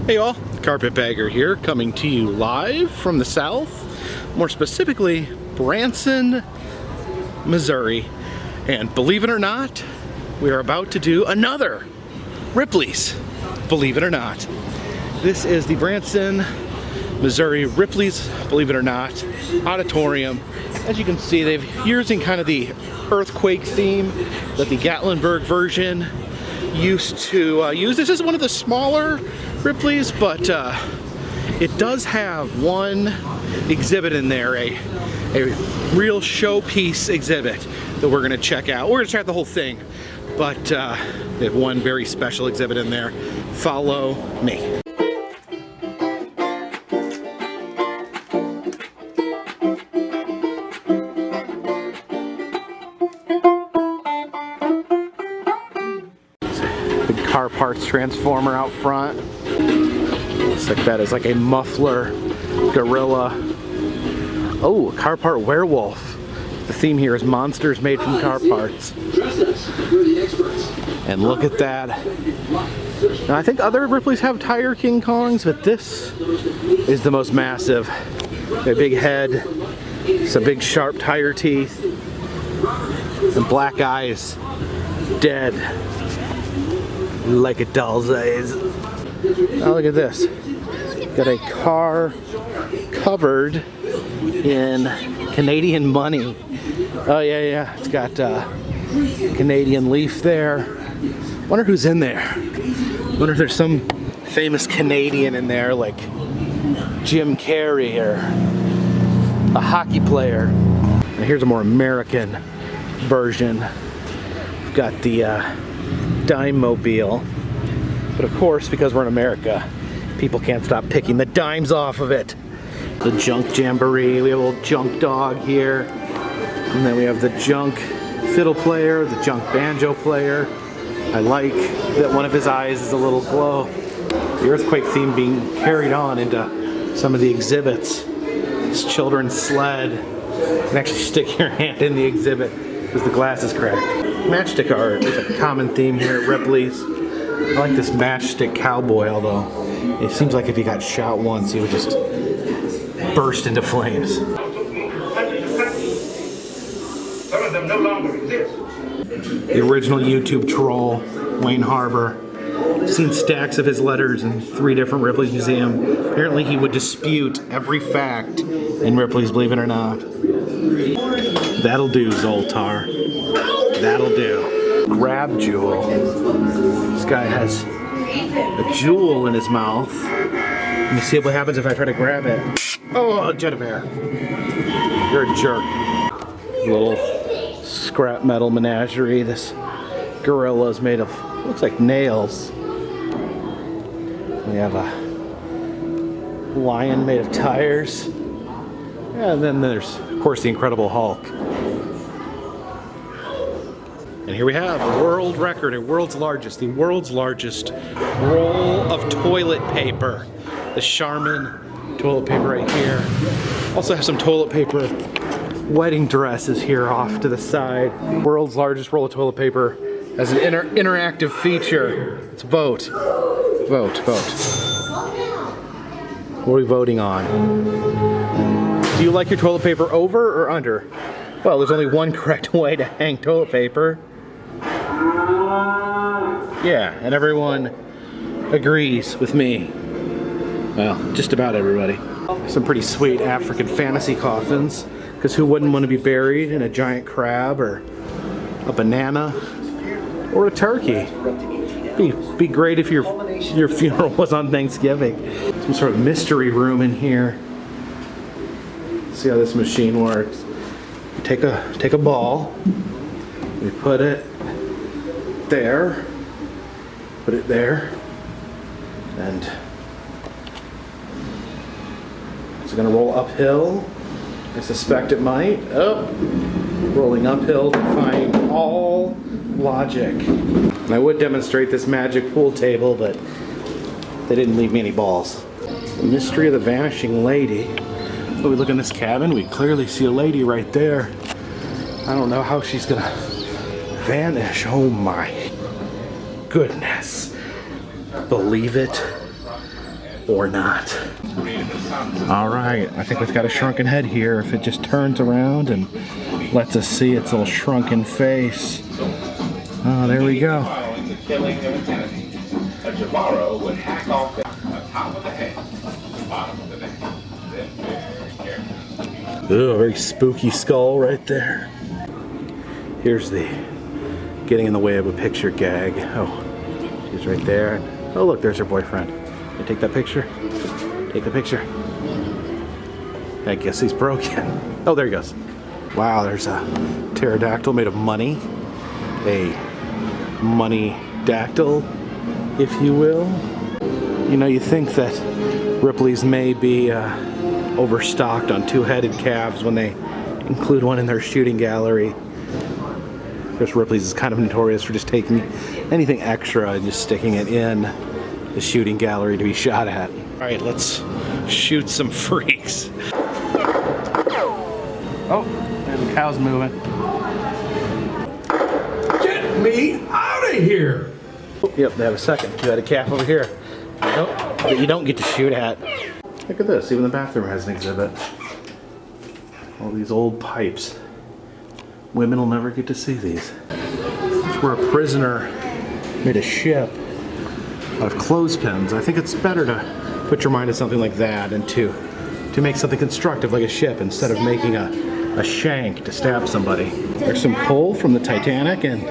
Hey all, Carpetbagger here, coming to you live from the south, more specifically Branson, Missouri. And believe it or not, we are about to do another Ripley's, believe it or not. This is the Branson, Missouri Ripley's, believe it or not, auditorium. As you can see, they've using kind of the earthquake theme that the Gatlinburg version used to use. This is one of the smaller Ripley's, but it does have one exhibit in there, a real showpiece exhibit that we're gonna check out. We're gonna check out the whole thing, but they have one very special exhibit in there. Follow me. Car parts transformer out front. Looks like that is like a muffler gorilla. Oh, a car part werewolf. The theme here is monsters made from car parts. And look at that. Now I think other Ripley's have tire King Kongs, but this is the most massive. A big head, some big sharp tire teeth, and black eyes. Dead. Like a doll's eyes. Oh, look at this. Got a car covered in Canadian money. Oh yeah. It's got Canadian leaf there. Wonder who's in there. Wonder if there's some famous Canadian in there, like Jim Carrey or a hockey player. And here's a more American version. We've got the dime mobile, but of course, because we're in America, people can't stop picking the dimes off of it. The junk Jamboree, we have a little junk dog here, and then we have the junk fiddle player, the junk banjo player. I like that one of his eyes is a little glow. The earthquake theme being carried on into some of the exhibits. This children's sled. You can actually stick your hand in the exhibit because the glass is cracked. Matchstick art is a common theme here at Ripley's. I like this matchstick cowboy, although it seems like if he got shot once, he would just burst into flames. Some of them no longer exist. The original YouTube troll, Wayne Harbor. I've seen stacks of his letters in 3 different Ripley's museums. Apparently he would dispute every fact in Ripley's, believe it or not. That'll do, Zoltar. That'll do. Grab jewel. This guy has a jewel in his mouth. Let me see what happens if I try to grab it. Oh, Jennifer. You're a jerk. Little scrap metal menagerie. This gorilla is made of, looks like nails. We have a lion made of tires. And then there's, of course, the Incredible Hulk. And here we have a world record, the world's largest roll of toilet paper. The Charmin toilet paper right here. Also have some toilet paper wedding dresses here off to the side. World's largest roll of toilet paper has an interactive feature. It's vote. Vote. What are we voting on? Do you like your toilet paper over or under? Well, there's only one correct way to hang toilet paper. Yeah, and everyone agrees with me. Well, just about everybody. Some pretty sweet African fantasy coffins, because who wouldn't want to be buried in a giant crab or a banana or a turkey? Be great if your funeral was on Thanksgiving. Some sort of mystery room in here. Let's see how this machine works. Take a ball. We put it there. Put it there. And it's gonna roll uphill. I suspect it might. Oh, rolling uphill, defying all logic. And I would demonstrate this magic pool table, but they didn't leave me any balls. The mystery of the vanishing lady. When we look in this cabin, we clearly see a lady right there. I don't know how she's gonna vanish. Oh my goodness. Believe it or not. All right, I think we've got a shrunken head here. If it just turns around and lets us see its little shrunken face. Oh, there we go. Ooh, a very spooky skull right there. Here's the getting in the way of a picture gag. Oh, she's right there. Oh, look, there's her boyfriend. Can you take that picture? Take the picture. I guess he's broken. Oh, there he goes. Wow, there's a pterodactyl made of money. A money dactyl, if you will. You know, you think that Ripley's may be overstocked on two-headed calves when they include one in their shooting gallery. Of course, Ripley's is kind of notorious for just taking anything extra and just sticking it in the shooting gallery to be shot at. All right, let's shoot some freaks. Oh, and the cow's moving. Get me out of here! Oh, yep, they have a second. Two-headed calf over here. Nope, that you don't get to shoot at. Look at this, even the bathroom has an exhibit. All these old pipes. Women will never get to see these. It's where a prisoner made a ship out of clothespins. I think it's better to put your mind to something like that and to make something constructive like a ship instead of making a shank to stab somebody. There's some coal from the Titanic and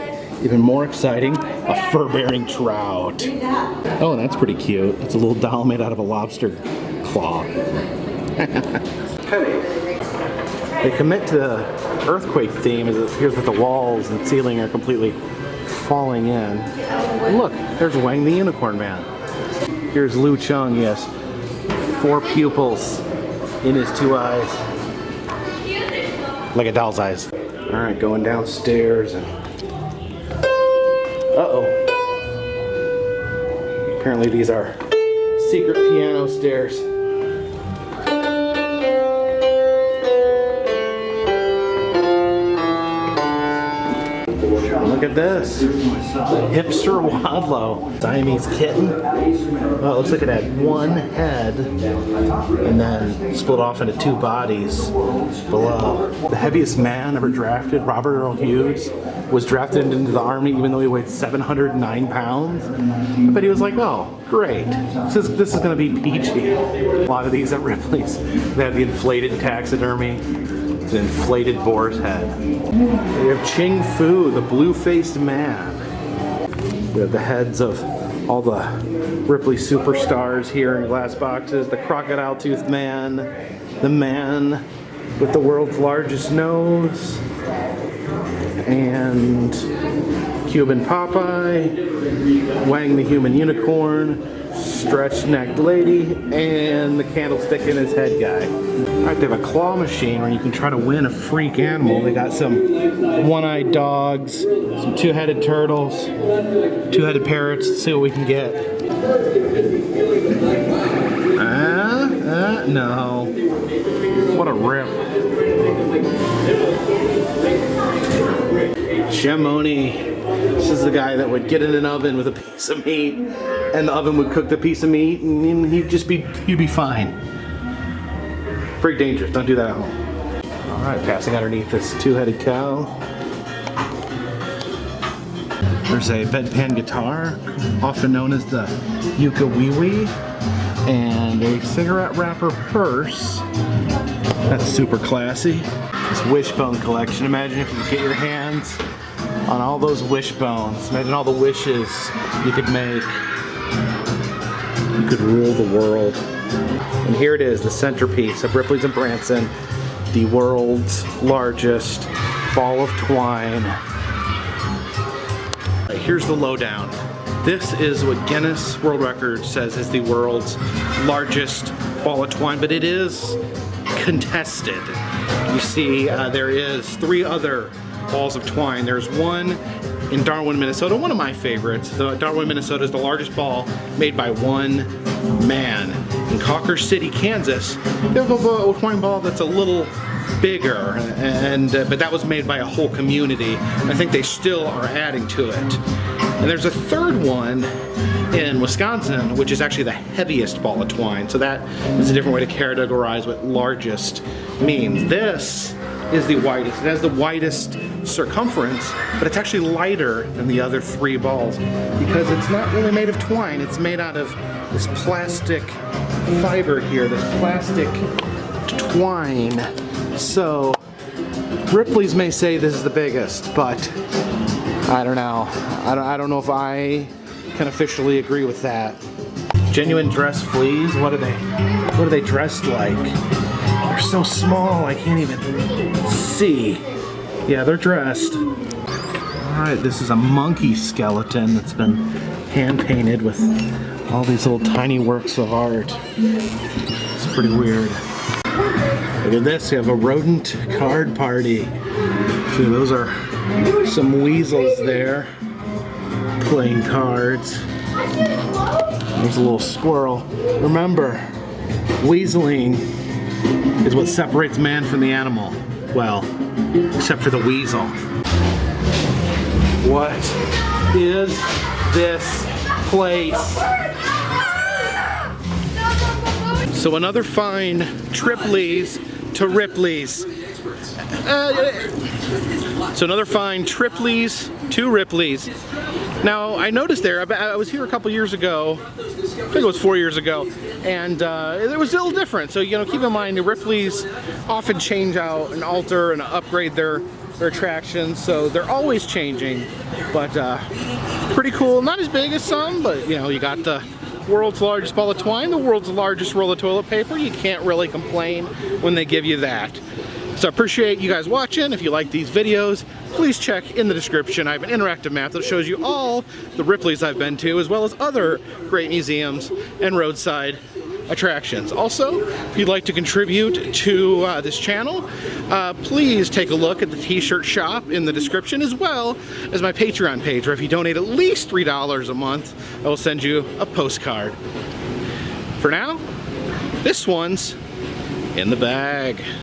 even more exciting, a fur-bearing trout. Oh, and that's pretty cute. It's a little doll made out of a lobster claw. They commit to the earthquake theme as it appears that the walls and ceiling are completely falling in. And look, there's Wang the Unicorn Man. Here's Lu Chung, yes. 4 pupils in his 2 eyes. Like a doll's eyes. All right, going downstairs and... Uh-oh. Apparently these are secret piano stairs. Look at this. Hipster Wadlow. Siamese kitten. Well, it looks like it had one head and then split off into 2 bodies below. The heaviest man ever drafted, Robert Earl Hughes, was drafted into the Army even though he weighed 709 pounds. But he was like, oh, great. This is going to be peachy. A lot of these at Ripley's, they have the inflated taxidermy. It's an inflated boar's head. We have Ching Fu, the blue-faced man. We have the heads of all the Ripley superstars here in glass boxes. The crocodile-toothed man, the man with the world's largest nose, and Cuban Popeye, Wang the human unicorn, stretch-necked lady, and the candlestick in his head guy. Alright, they have a claw machine where you can try to win a freak animal. They got some one-eyed dogs, some two-headed turtles, two-headed parrots. Let's see what we can get. No. What a rip. Jamboree. This is the guy that would get in an oven with a piece of meat, and the oven would cook the piece of meat, and he'd be fine. Pretty dangerous. Don't do that at home. All right, passing underneath this 2-headed cow. There's a bedpan guitar, often known as the ukulele, and a cigarette wrapper purse. That's super classy. This wishbone collection. Imagine if you could get your hands on all those wishbones. Imagine all the wishes you could make. You could rule the world. And here it is, the centerpiece of Ripley's and Branson, the world's largest ball of twine. Here's the lowdown. This is what Guinness World Records says is the world's largest ball of twine, but it is contested. You see, there is 3 other balls of twine. There's one in Darwin, Minnesota, one of my favorites. The Darwin, Minnesota is the largest ball made by one man. In Cawker City, Kansas, they have a twine ball that's a little bigger, but that was made by a whole community. I think they still are adding to it. And there's a third one in Wisconsin, which is actually the heaviest ball of twine. So that is a different way to categorize what largest means. This is the widest. It has the widest circumference, but it's actually lighter than the other 3 balls because it's not really made of twine. It's made out of this plastic fiber here, this plastic twine. So Ripley's may say this is the biggest, but I don't know. I don't know if I can officially agree with that. Genuine dress fleas. What are they dressed like? They're so small I can't even see. Yeah, they're dressed. Alright, this is a monkey skeleton that's been hand painted with all these little tiny works of art. It's pretty weird. Look at this, we have a rodent card party. See, those are some weasels there playing cards. There's a little squirrel. Remember, weaseling is what separates man from the animal. Well, except for the weasel. What is this place? So another fine Tripley's to Ripley's. So another fine Tripley's to Ripley's. Now I noticed there, I was here a couple years ago, I think it was 4 years ago, and it was a little different. So keep in mind the Ripley's often change out and alter and upgrade their attractions, so they're always changing. But pretty cool. Not as big as some, but you got the world's largest ball of twine, the world's largest roll of toilet paper. You can't really complain when they give you that. So I appreciate you guys watching. If you like these videos, please check in the description. I have an interactive map that shows you all the Ripley's I've been to, as well as other great museums and roadside attractions. Also, if you'd like to contribute to this channel, please take a look at the t-shirt shop in the description, as well as my Patreon page, where if you donate at least $3 a month, I will send you a postcard. For now, this one's in the bag.